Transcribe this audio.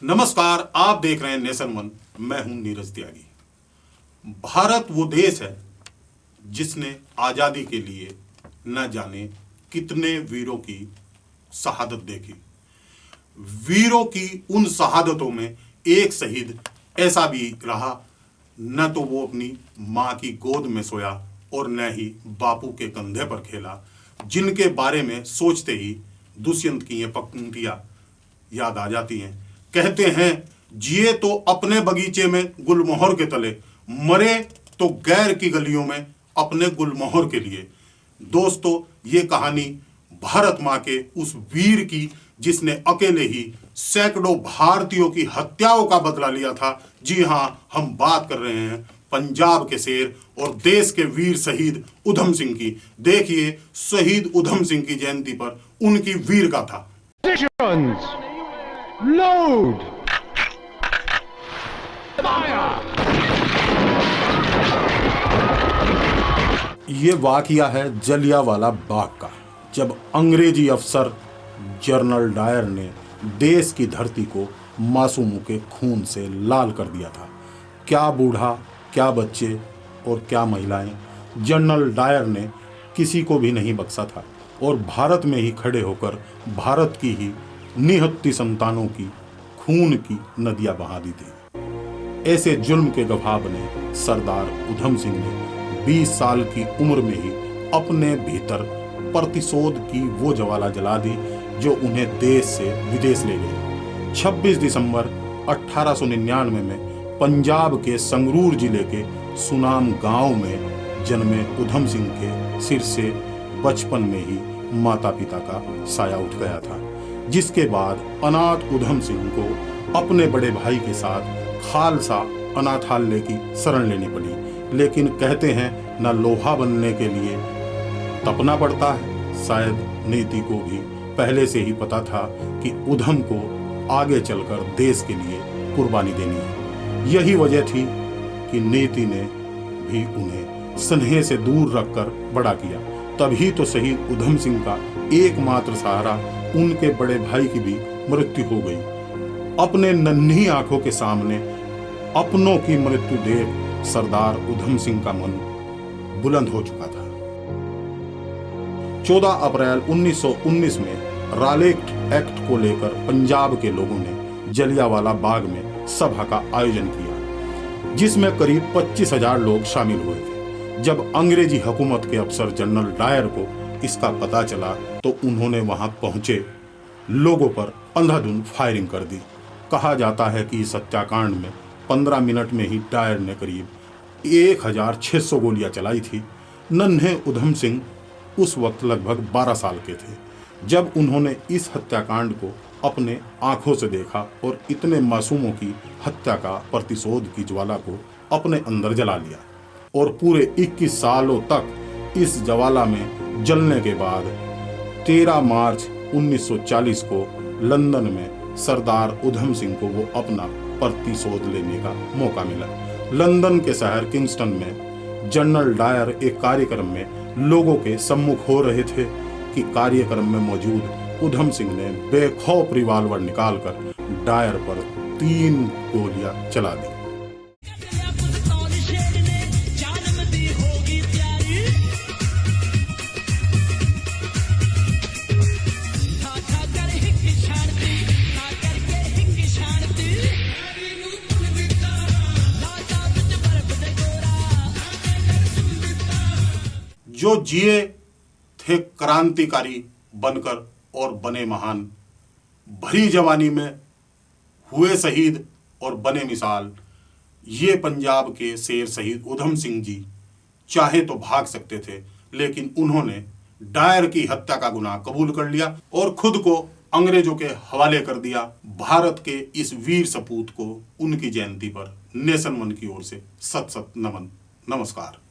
नमस्कार, आप देख रहे हैं नेशन वन। मैं हूं नीरज त्यागी। भारत वो देश है जिसने आजादी के लिए न जाने कितने वीरों की शहादत देखी। वीरों की उन शहादतों में एक शहीद ऐसा भी रहा, न तो वो अपनी मां की गोद में सोया और न ही बापू के कंधे पर खेला, जिनके बारे में सोचते ही दुष्यंत की ये पंक्तियां याद आ जाती हैं। कहते हैं, जिए तो अपने बगीचे में गुलमोहर के तले, मरे तो गैर की गलियों में अपने गुलमोहर के लिए। दोस्तों, ये कहानी भारत माँ के उस वीर की जिसने अकेले ही सैकड़ों भारतीयों की हत्याओं का बदला लिया था। जी हां, हम बात कर रहे हैं पंजाब के शेर और देश के वीर शहीद उधम सिंह की। देखिए, शहीद उधम सिंह की जयंती पर उनकी वीर गाथा। Load! ये वाकया है जलियांवाला बाग का, जब अंग्रेजी अफसर जनरल डायर ने देश की धरती को मासूमों के खून से लाल कर दिया था। क्या बूढ़ा, क्या बच्चे और क्या महिलाएं, जनरल डायर ने किसी को भी नहीं बख्शा था और भारत में ही खड़े होकर भारत की ही निहत्ती संतानों की खून की नदियां बहा दी थी। ऐसे जुल्म के गवाह बने सरदार उधम सिंह ने 20 साल की उम्र में ही अपने भीतर प्रतिशोध की वो ज्वाला जला दी जो उन्हें देश से विदेश ले गई। 26 दिसंबर 1899 में पंजाब के संगरूर जिले के सुनाम गांव में जन्मे उधम सिंह के सिर से बचपन में ही माता पिता का साया उठ गया था, जिसके बाद अनाथ उधम सिंह को अपने बड़े भाई के साथ खालसा अनाथालय की शरण लेनी पड़ी। लेकिन कहते हैं, न लोहा बनने के लिए तपना पड़ता है। शायद नीति को भी पहले से ही पता था कि उधम को आगे चलकर देश के लिए कुर्बानी देनी है। यही वजह थी कि नीति ने भी उन्हें स्नेह से दूर रखकर बड़ा किया। तभी तो शहीद उधम सिंह का एकमात्र सहारा उनके बड़े भाई की भी मृत्यु हो गई। अपने नन्ही आंखों के सामने अपनों की मृत्यु देख सरदार उधम सिंह का मन बुलंद हो चुका था। 14 अप्रैल 1919 में रालेट एक्ट को लेकर पंजाब के लोगों ने जलियांवाला बाग में सभा का आयोजन किया, जिसमें करीब 25,000 लोग शामिल हुए थे। जब अंग्रेजी हुकूमत के अफसर जनरल डायर को इसका पता चला तो उन्होंने वहां पहुंचे लोगों पर अंधाधुंध फायरिंग कर दी। कहा जाता है कि इस हत्याकांड में 15 मिनट में ही डायर ने करीब 1600 गोलियां चलाई थी। नन्हे उधम सिंह उस वक्त लगभग 12 साल के थे जब उन्होंने इस हत्याकांड को अपने आंखों से देखा और इतने मासूमों की हत्या का प्रतिशोध की ज्वाला को अपने अंदर जला लिया। और पूरे 21 सालों तक इस ज्वाला में जलने के बाद 13 मार्च 1940 को लंदन में सरदार उधम सिंह को वो अपना प्रतिशोध लेने का मौका मिला। लंदन के शहर किंगस्टन में जनरल डायर एक कार्यक्रम में लोगों के सम्मुख हो रहे थे कि कार्यक्रम में मौजूद उधम सिंह ने बेखौफ रिवाल्वर निकालकर डायर पर 3 गोलियां चला दी। जो जिए थे क्रांतिकारी बनकर और बने महान, भरी जवानी में हुए शहीद और बने मिसाल, ये पंजाब के शेर शहीद उधम सिंह जी चाहे तो भाग सकते थे, लेकिन उन्होंने डायर की हत्या का गुनाह कबूल कर लिया और खुद को अंग्रेजों के हवाले कर दिया। भारत के इस वीर सपूत को उनकी जयंती पर नेशन वन की ओर से सत सत नमन। नमस्कार।